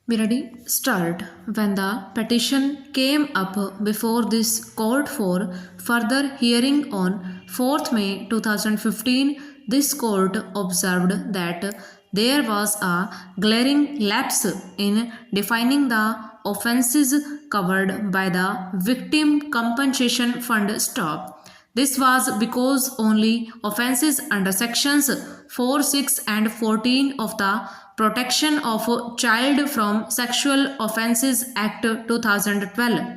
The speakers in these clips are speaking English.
Be ready, start. When the petition came up before this court for further hearing on 4th May 2015, this court observed that there was a glaring lapse in defining the offences covered by the Victim Compensation Fund stop. This was because only offences under sections 4, 6 and 14 of the Protection of Child from Sexual Offences Act 2012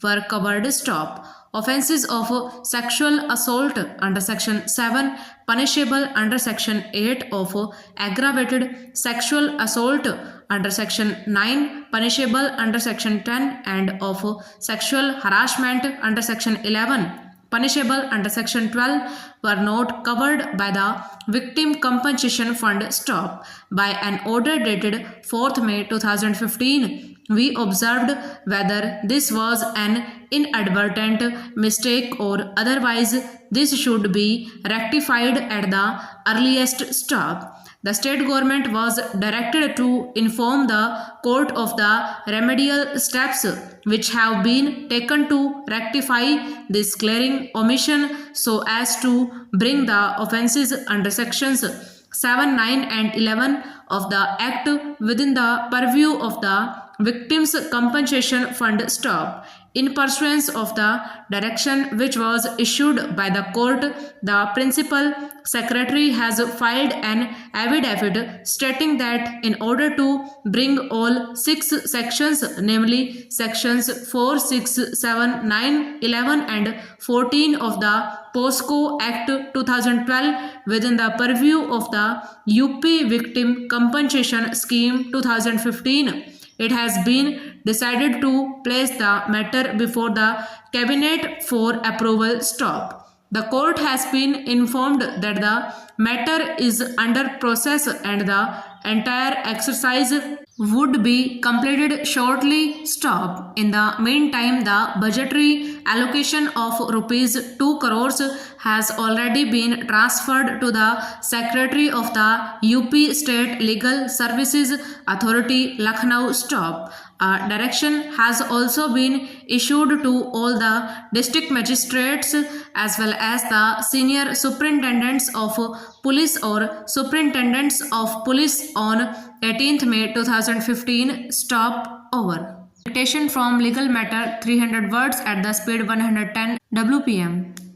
were covered stop. Offences of sexual assault under section 7 punishable under section 8 of aggravated sexual assault under section 9 punishable under section 10 and of sexual harassment under section 11 punishable under section 12 were not covered by the Victim Compensation Fund stop. By an order dated 4th May 2015, we observed whether this was an inadvertent mistake or otherwise this should be rectified at the earliest stop. The state government was directed to inform the court of the remedial steps which have been taken to rectify this glaring omission so as to bring the offences under sections 7, 9 and 11 of the Act within the purview of the Victims Compensation Fund stop. In pursuance of the direction which was issued by the court, the Principal Secretary has filed an affidavit stating that in order to bring all 6 sections, namely sections 4, 6, 7, 9, 11 and 14 of the POSCO Act 2012 within the purview of the UP Victim Compensation Scheme 2015. It has been decided to place the matter before the Cabinet for approval stop. The court has been informed that the matter is under process and the entire exercise would be completed shortly stop. In the meantime, the budgetary allocation of rupees 2 crores has already been transferred to the Secretary of the UP State Legal Services Authority, Lucknow stop. A direction has also been issued to all the district magistrates as well as the senior superintendents of police or superintendents of police on 18th May 2015 stop over. Dictation from legal matter 300 words at the speed 110 WPM.